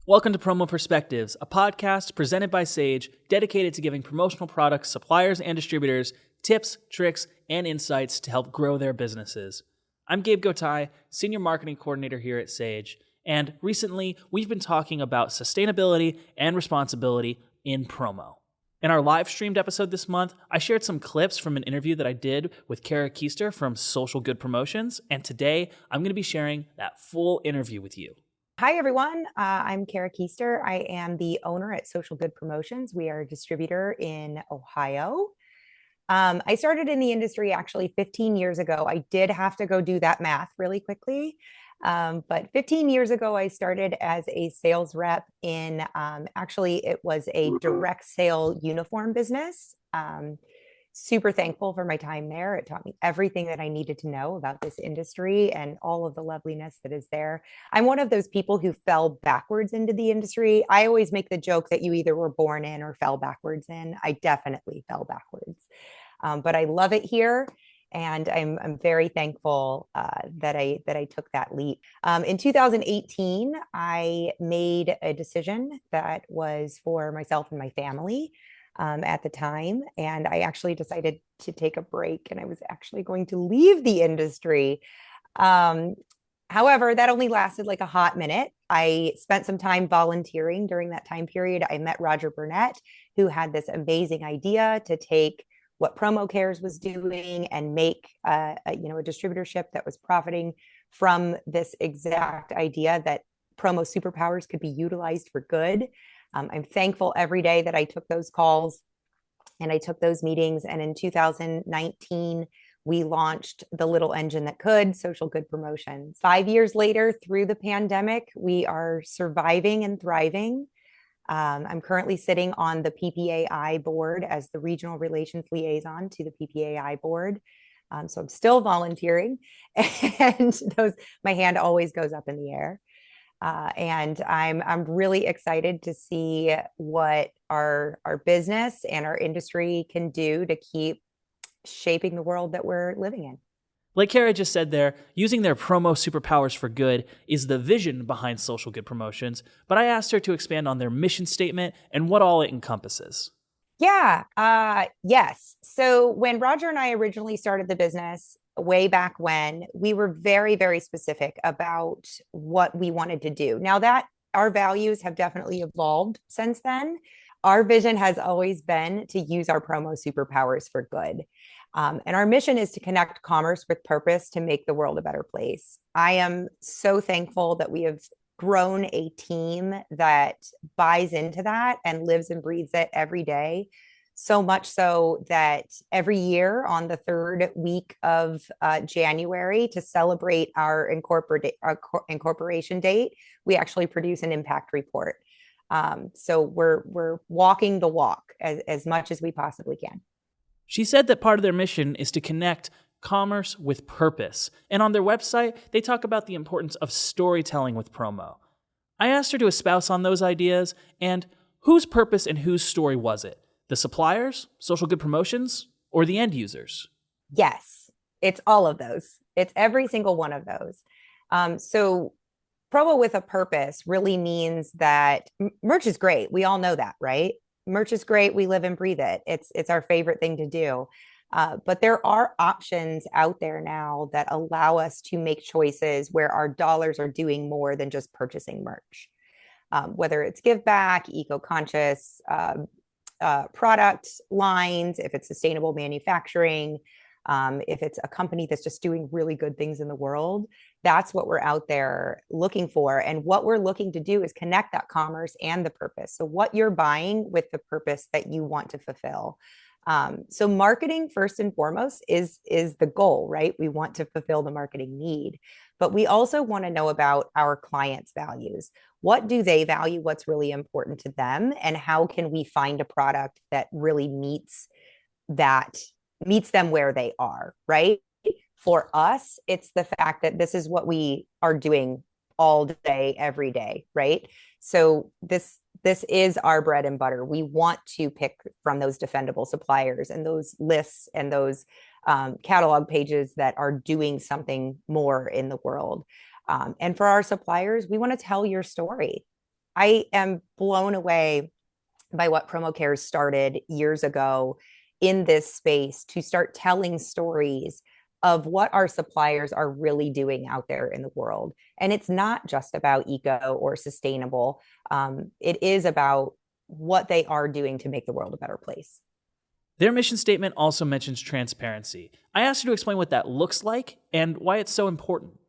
Welcome to Promo Perspectives, a podcast presented by Sage dedicated to giving promotional products suppliers and distributors tips, tricks, and insights to help grow their businesses. I'm Gabe Gotai, Senior Marketing Coordinator here at Sage, and recently we've been talking about sustainability and responsibility in promo. In our live streamed episode this month, I shared some clips from an interview that I did with Keister from Social Good Promotions, and today I'm going to be sharing that full interview with you. Hi, everyone. I'm Keister. I am the owner at Social Good Promotions. We are a distributor in Ohio. I started in the industry actually 15 years ago. I did have to go do that math really quickly. But 15 years ago, I started as a sales rep in, actually, it was a direct sale uniform business. Super thankful for my time there. It taught me everything that I needed to know about this industry and all of the loveliness that is there. I'm one of those people who fell backwards into the industry. I always make the joke that you either were born in or fell backwards in. I definitely fell backwards. But I love it here. And I'm very thankful that I took that leap. In 2018, I made a decision that was for myself and my family. At the time. And I actually decided to take a break and I was actually going to leave the industry. However, that only lasted like a hot minute. I spent some time volunteering during that time period. I met Roger Burnett, who had this amazing idea to take what Promo Cares was doing and make a distributorship that was profiting from this exact idea that promo superpowers could be utilized for good. I'm thankful every day that I took those calls and I took those meetings. And in 2019, we launched the little engine that could, Social Good Promotions. 5 years later, through the pandemic, we are surviving and thriving. I'm currently sitting on the PPAI board as the regional relations liaison to the PPAI board. So I'm still volunteering and my hand always goes up in the air. And I'm really excited to see what our business and our industry can do to keep shaping the world that we're living in. Like Kara just said there, using their promo superpowers for good is the vision behind Social Good Promotions, but I asked her to expand on their mission statement and what all it encompasses. Yeah, yes. So when Roger and I originally started the business, way back when, we were very, very specific about what we wanted to do. Now that our values have definitely evolved since then, our vision has always been to use our promo superpowers for good. And our mission is to connect commerce with purpose to make the world a better place. I am so thankful that we have grown a team that buys into that and lives and breathes it every day. So much so that every year on the third week of January, to celebrate our incorporation date, we actually produce an impact report. So we're walking the walk as much as we possibly can. She said that part of their mission is to connect commerce with purpose. And on their website, they talk about the importance of storytelling with promo. I asked her to espouse on those ideas, and whose purpose and whose story was it? The suppliers, Social Good Promotions, or the end users? Yes, it's all of those. It's every single one of those. So promo with a purpose really means that merch is great. We all know that, right? Merch is great. We live and breathe it. It's our favorite thing to do. But there are options out there now that allow us to make choices where our dollars are doing more than just purchasing merch. Whether it's give back, eco-conscious product lines, if it's sustainable manufacturing, if it's a company that's just doing really good things in the world, that's what we're out there looking for. And what we're looking to do is connect that commerce and the purpose. So what you're buying with the purpose that you want to fulfill. So marketing first and foremost is the goal, right? We want to fulfill the marketing need, but we also want to know about our clients' values. What do they value? What's really important to them? And how can we find a product that really meets them where they are, right? For us, it's the fact that this is what we are doing all day, every day, right? So this is our bread and butter. We want to pick from those defendable suppliers and those lists and those catalog pages that are doing something more in the world. And for our suppliers, we want to tell your story. I am blown away by what Promo Cares started years ago in this space to start telling stories of what our suppliers are really doing out there in the world. And it's not just about eco or sustainable. It is about what they are doing to make the world a better place. Their mission statement also mentions transparency. I asked her to explain what that looks like and why it's so important.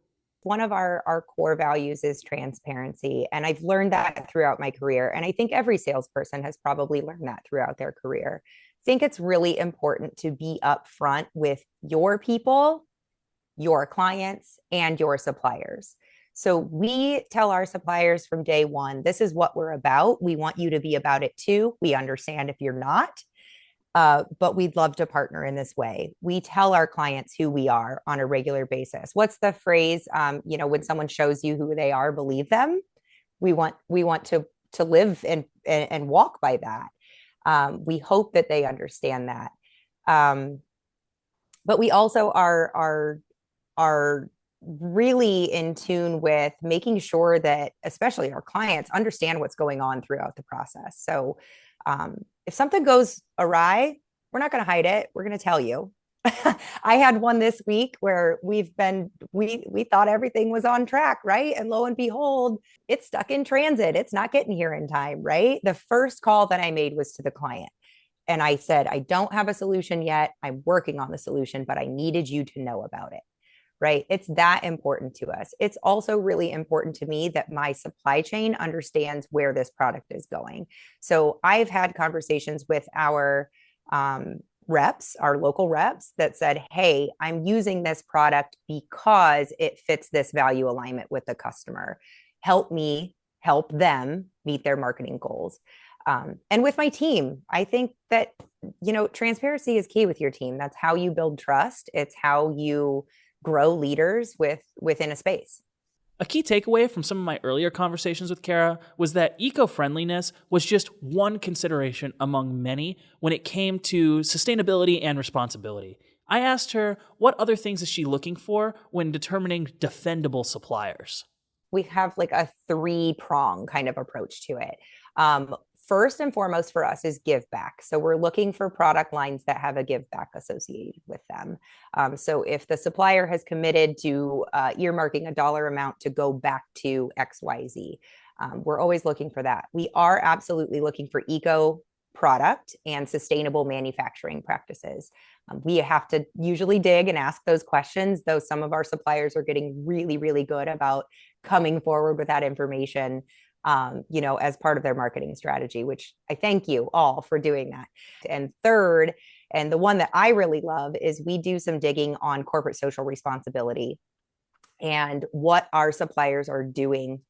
One of our core values is transparency. And I've learned that throughout my career. And I think every salesperson has probably learned that throughout their career. I think it's really important to be upfront with your people, your clients, and your suppliers. So we tell our suppliers from day one, this is what we're about. We want you to be about it too. We understand if you're not. But we'd love to partner in this way. We tell our clients who we are on a regular basis. What's the phrase? When someone shows you who they are, believe them. We want to live and walk by that. We hope that they understand that. But we also are really in tune with making sure that especially our clients understand what's going on throughout the process. So if something goes awry, we're not going to hide it. We're going to tell you. I had one this week where we thought everything was on track, right? And lo and behold, it's stuck in transit. It's not getting here in time, right? The first call that I made was to the client. And I said, I don't have a solution yet. I'm working on the solution, but I needed you to know about it, right? It's that important to us. It's also really important to me that my supply chain understands where this product is going. So I've had conversations with our reps, our local reps that said, hey, I'm using this product because it fits this value alignment with the customer. Help me help them meet their marketing goals. And with my team, I think that, transparency is key with your team. That's how you build trust. It's how you grow leaders within a space. A key takeaway from some of my earlier conversations with Kara was that eco-friendliness was just one consideration among many when it came to sustainability and responsibility. I asked her what other things is she looking for when determining defendable suppliers. We have like a 3-prong kind of approach to it. First and foremost for us is give back. So we're looking for product lines that have a give back associated with them. So if the supplier has committed to earmarking a dollar amount to go back to XYZ, we're always looking for that. We are absolutely looking for eco product and sustainable manufacturing practices. We have to usually dig and ask those questions, though some of our suppliers are getting really, really good about coming forward with that information as part of their marketing strategy, which I thank you all for doing that. And third, and the one that I really love, is we do some digging on corporate social responsibility and what our suppliers are doing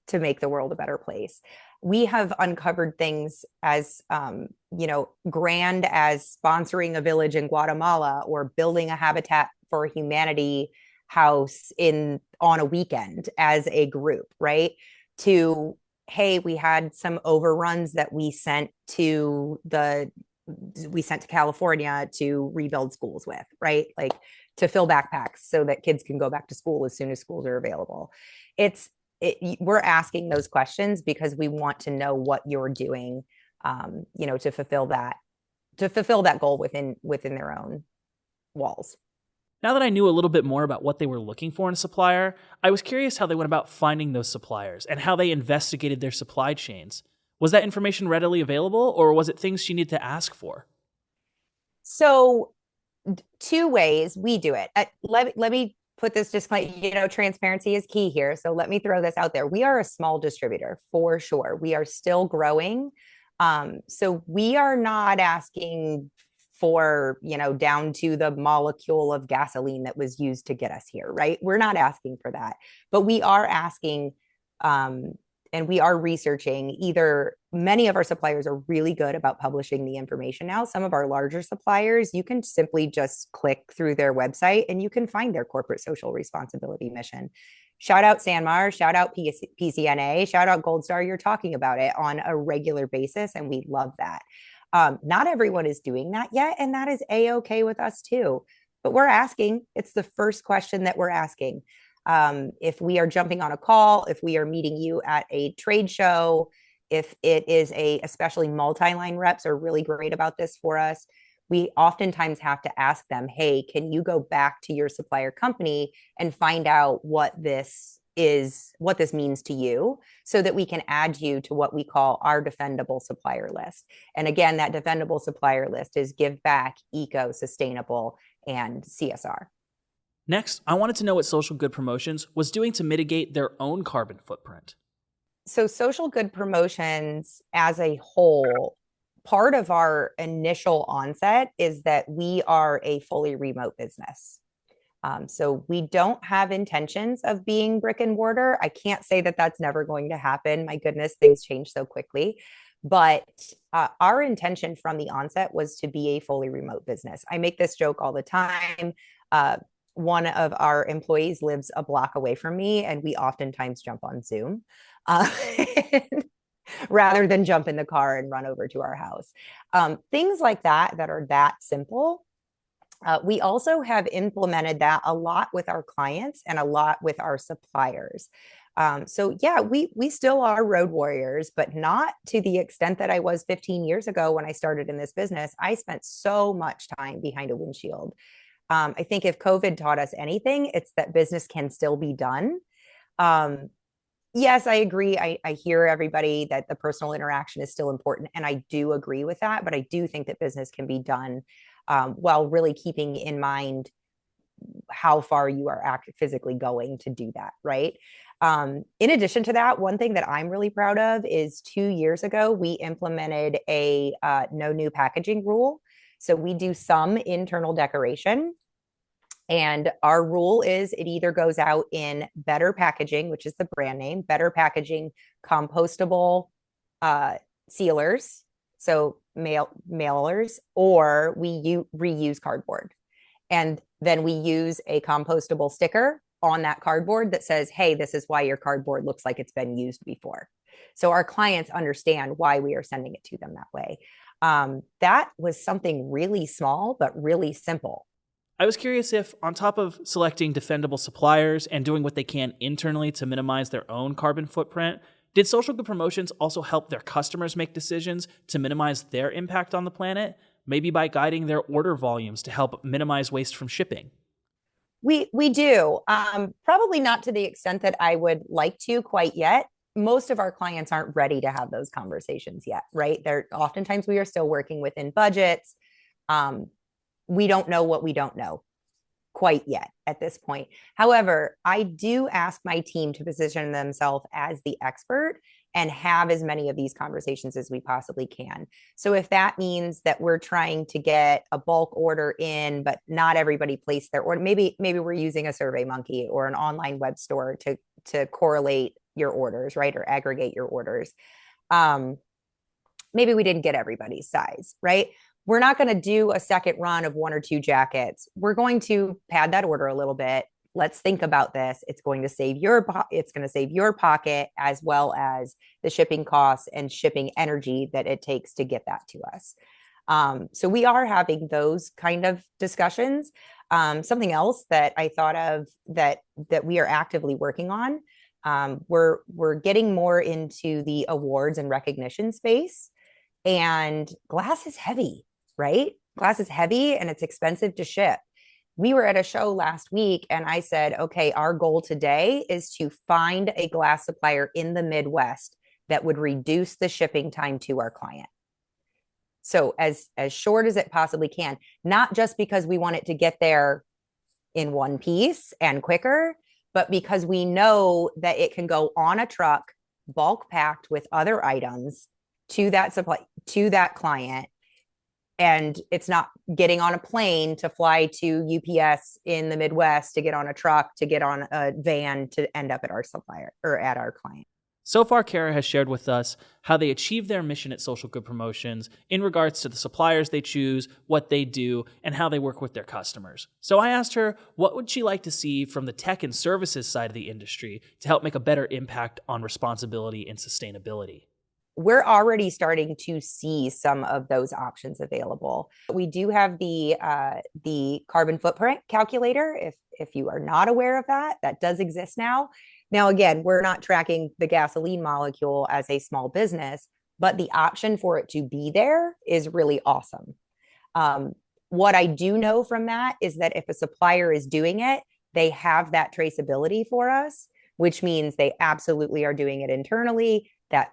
to make the world a better place. We have uncovered things as, grand as sponsoring a village in Guatemala or building a Habitat for Humanity house on a weekend as a group, right? To hey, we had some overruns that we sent to California to rebuild schools with, right? Like to fill backpacks so that kids can go back to school as soon as schools are available. We're asking those questions because we want to know what you're doing, to fulfill that goal within their own walls. Now that I knew a little bit more about what they were looking for in a supplier, I was curious how they went about finding those suppliers and how they investigated their supply chains. Was that information readily available, or was it things she needed to ask for? So 2 ways we do it. Let me put this disclaimer, transparency is key here. So let me throw this out there. We are a small distributor for sure. We are still growing. So we are not asking for, down to the molecule of gasoline that was used to get us here, right? We're not asking for that, but we are asking, and we are researching. Either many of our suppliers are really good about publishing the information now. Some of our larger suppliers, you can simply just click through their website and you can find their corporate social responsibility mission. Shout out Sanmar, shout out PCNA, shout out Gold Star. You're talking about it on a regular basis, and we love that. Not everyone is doing that yet, and that is A-okay with us too. But we're asking. It's the first question that we're asking. If we are jumping on a call, if we are meeting you at a trade show, if it is especially multi-line reps are really great about this for us. We oftentimes have to ask them, hey, can you go back to your supplier company and find out what this means to you so that we can add you to what we call our defendable supplier list. And again, that defendable supplier list is give back, eco, sustainable, and CSR. Next, I wanted to know what Social Good Promotions was doing to mitigate their own carbon footprint. So Social Good Promotions as a whole, part of our initial onset is that we are a fully remote business. So we don't have intentions of being brick and mortar. I can't say that that's never going to happen. My goodness, things change so quickly. But our intention from the onset was to be a fully remote business. I make this joke all the time. One of our employees lives a block away from me, and we oftentimes jump on Zoom rather than jump in the car and run over to our house. Things like that are that simple. We also have implemented that a lot with our clients and a lot with our suppliers. So yeah, we still are road warriors, but not to the extent that I was 15 years ago when I started in this business. I spent so much time behind a windshield. I think if COVID taught us anything, it's that business can still be done. Yes, I agree. I hear everybody that the personal interaction is still important, and I do agree with that. But I do think that business can be done while really keeping in mind how far you are physically going to do that, right? In addition to that, one thing that I'm really proud of is 2 years ago, we implemented a no new packaging rule. So we do some internal decoration. And our rule is it either goes out in Better Packaging, which is the brand name, Better Packaging compostable sealers, so mailers, or we reuse cardboard. And then we use a compostable sticker on that cardboard that says, hey, this is why your cardboard looks like it's been used before. So our clients understand why we are sending it to them that way. That was something really small, but really simple. I was curious if, on top of selecting defendable suppliers and doing what they can internally to minimize their own carbon footprint, did Social Good Promotions also help their customers make decisions to minimize their impact on the planet, maybe by guiding their order volumes to help minimize waste from shipping? We do. Probably not to the extent that I would like to quite yet. Most of our clients aren't ready to have those conversations yet, right? Oftentimes we are still working within budgets. We don't know what we don't know quite yet at this point. However, I do ask my team to position themselves as the expert and have as many of these conversations as we possibly can. So if that means that we're trying to get a bulk order in, but not everybody placed their order, maybe we're using a Survey Monkey or an online web store to correlate your orders, right? Or aggregate your orders. Maybe we didn't get everybody's size, right? We're not going to do a second run of 1 or 2 jackets. We're going to pad that order a little bit. Let's think about this. It's going to save your pocket as well as the shipping costs and shipping energy that it takes to get that to us. So we are having those kind of discussions. Something else that I thought of that we are actively working on. We're getting more into the awards and recognition space, and glass is heavy. Right? Glass is heavy and it's expensive to ship. We were at a show last week and I said, okay, our goal today is to find a glass supplier in the Midwest that would reduce the shipping time to our client. So as short as it possibly can, not just because we want it to get there in one piece and quicker, but because we know that it can go on a truck, bulk packed with other items to that client. And it's not getting on a plane to fly to UPS in the Midwest, to get on a truck, to get on a van, to end up at our supplier or at our client. So far, Kara has shared with us how they achieve their mission at Social Good Promotions in regards to the suppliers they choose, what they do, and how they work with their customers. So I asked her what would she like to see from the tech and services side of the industry to help make a better impact on responsibility and sustainability. we're already starting to see some of those options available. We do have the carbon footprint calculator. If you are not aware of that, that does exist now. Now, again, we're not tracking the gasoline molecule as a small business, but the option for it to be there is really awesome. Um, what I do know from that is that if a supplier is doing it, they have that traceability for us, which means they absolutely are doing it internally. That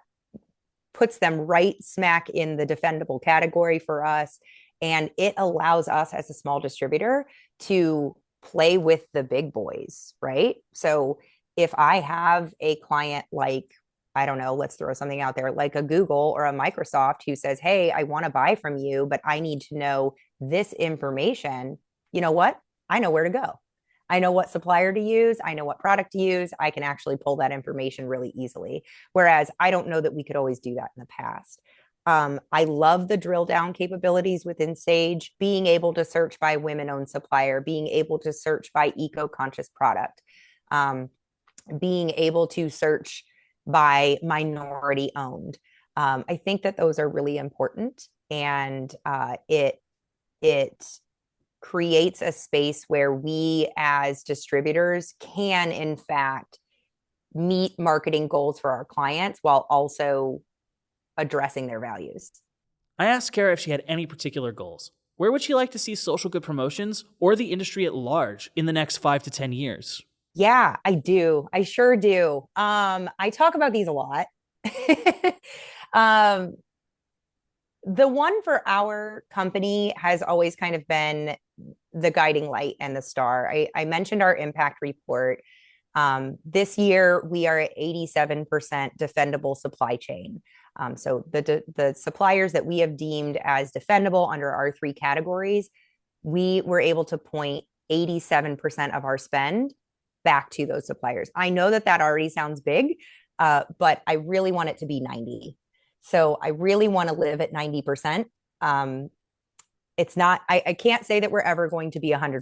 puts them right smack in the defendable category for us. And it allows us as a small distributor to play with the big boys, right? So if I have a client like, I don't know, let's throw something out there, like a Google or a Microsoft who says, hey, I want to buy from you, but I need to know this information, you know what? I know where to go. I know what supplier to use. I know what product to use. I can actually pull that information really easily. Whereas I don't know that we could always do that in the past. I love the drill down capabilities within Sage, being able to search by women owned supplier, being able to search by eco conscious product, being able to search by minority owned. I think that those are really important, and it creates a space where we as distributors can in fact meet marketing goals for our clients while also addressing their values. I asked Kara if she had any particular goals. Where would she like to see social good promotions or the industry at large in the next 5 to 10 years? Yeah, I do. I sure do. I talk about these a lot. um, the one for our company has always kind of been the guiding light and the star. I mentioned our impact report. This year, we are at 87% defendable supply chain. So the suppliers that we have deemed as defendable under our three categories, we were able to point 87% of our spend back to those suppliers. I know that that already sounds big, but I really want it to be 90. So I really want to live at 90%. It's not, I can't say that we're ever going to be 100%.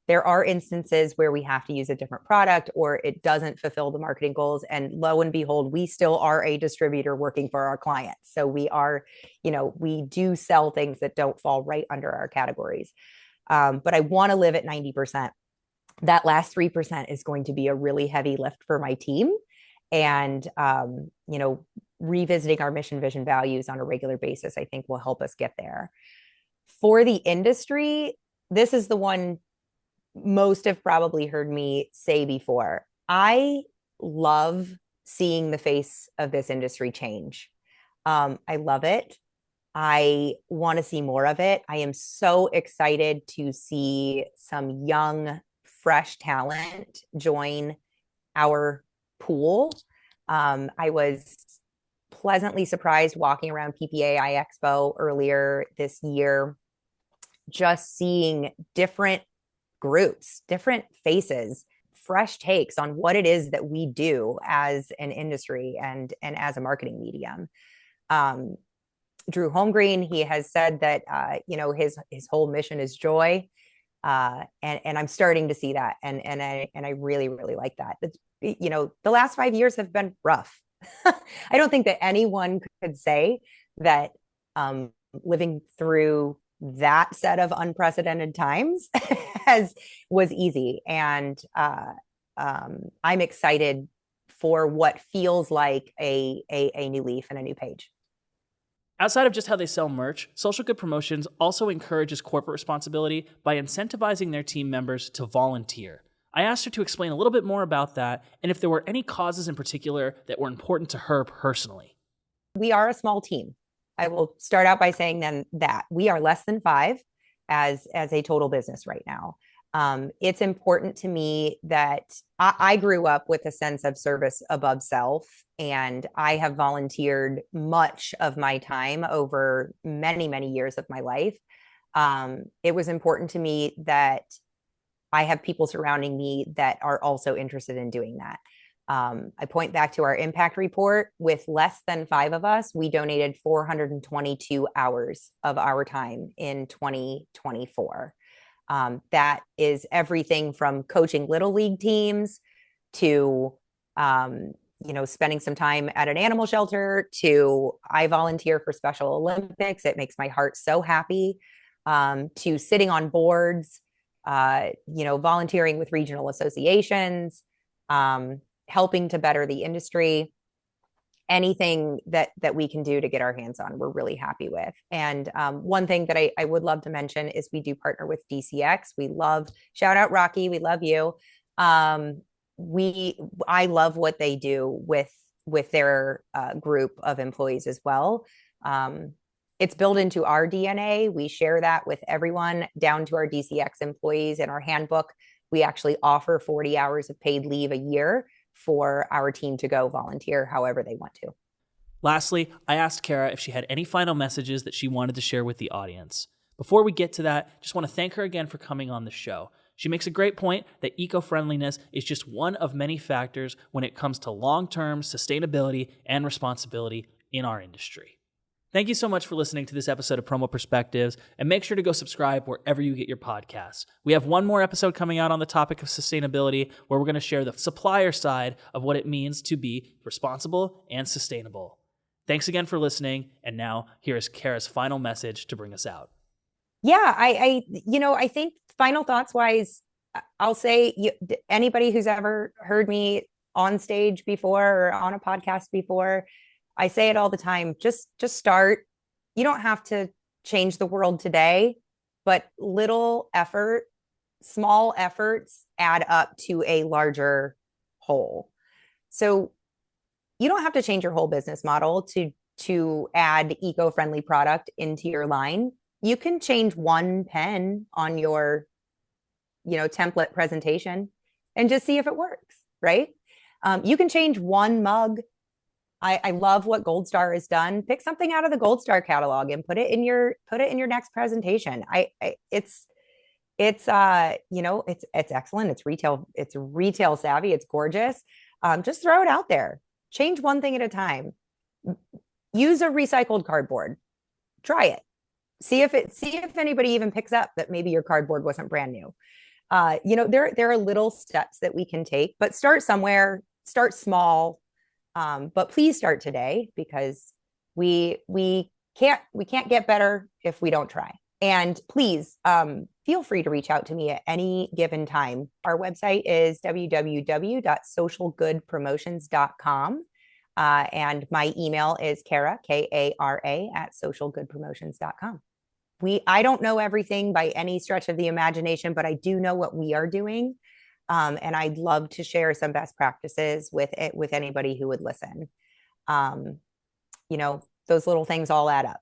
There are instances where we have to use a different product or it doesn't fulfill the marketing goals. And lo and behold, we still are a distributor working for our clients. So we are, we do sell things that don't fall right under our categories. But I want to live at 90%. That last 3% is going to be a really heavy lift for my team. And, revisiting our mission, vision, values on a regular basis, I think will help us get there. For the industry, this is the one most have probably heard me say before. I love seeing the face of this industry change. I love it. I want to see more of it. I am so excited to see some young, fresh talent join our pool. I was pleasantly surprised walking around PPAI Expo earlier this year, just seeing different groups, different faces, fresh takes on what it is that we do as an industry and as a marketing medium. Drew Holmgreen, he has said that his whole mission is joy, and I'm starting to see that, and I really really like that. The last 5 years have been rough. I don't think that anyone could say that living through that set of unprecedented times was easy. And I'm excited for what feels like a new leaf and a new page. Outside of just how they sell merch, Social Good Promotions also encourages corporate responsibility by incentivizing their team members to volunteer. I asked her to explain a little bit more about that and if there were any causes in particular that were important to her personally. We are a small team. I will start out by saying then that we are less than 5 as a total business right now. It's important to me that I grew up with a sense of service above self, and I have volunteered much of my time over many, many years of my life. It was important to me that I have people surrounding me that are also interested in doing that. I point back to our impact report. With less than 5 of us, we donated 422 hours of our time in 2024. That is everything from coaching little league teams to spending some time at an animal shelter to I volunteer for Special Olympics. It makes my heart so happy. To sitting on boards, volunteering with regional associations, helping to better the industry. Anything that we can do to get our hands on, we're really happy with. And one thing that I would love to mention is we do partner with DCX. Shout out Rocky, we love you. I love what they do with their group of employees as well. It's built into our DNA. We share that with everyone down to our DCX employees. In our handbook, we actually offer 40 hours of paid leave a year for our team to go volunteer however they want to. Lastly, I asked Kara if she had any final messages that she wanted to share with the audience. Before we get to that, just want to thank her again for coming on the show. She makes a great point that eco-friendliness is just one of many factors when it comes to long-term sustainability and responsibility in our industry. Thank you so much for listening to this episode of Promo Perspectives, and make sure to go subscribe wherever you get your podcasts. We have one more episode coming out on the topic of sustainability, where we're going to share the supplier side of what it means to be responsible and sustainable. Thanks again for listening, and now here is Kara's final message to bring us out. Yeah, I think final thoughts wise, I'll say anybody who's ever heard me on stage before or on a podcast before, I say it all the time, just start. You don't have to change the world today, but little effort, small efforts add up to a larger whole. So you don't have to change your whole business model to add eco-friendly product into your line. You can change one pen on your, template presentation and just see if it works, right? You can change one mug. I love what Gold Star has done. Pick something out of the Gold Star catalog and put it in your next presentation. It's excellent. It's retail savvy. It's gorgeous. Just throw it out there. Change one thing at a time. Use a recycled cardboard. Try it. See if anybody even picks up that maybe your cardboard wasn't brand new. There are little steps that we can take, but start somewhere. Start small. But please start today, because we can't get better if we don't try. And please feel free to reach out to me at any given time. Our website is www.socialgoodpromotions.com. And my email is Kara, Kara, at socialgoodpromotions.com. I don't know everything by any stretch of the imagination, but I do know what we are doing. And I'd love to share some best practices with anybody who would listen. Those little things all add up.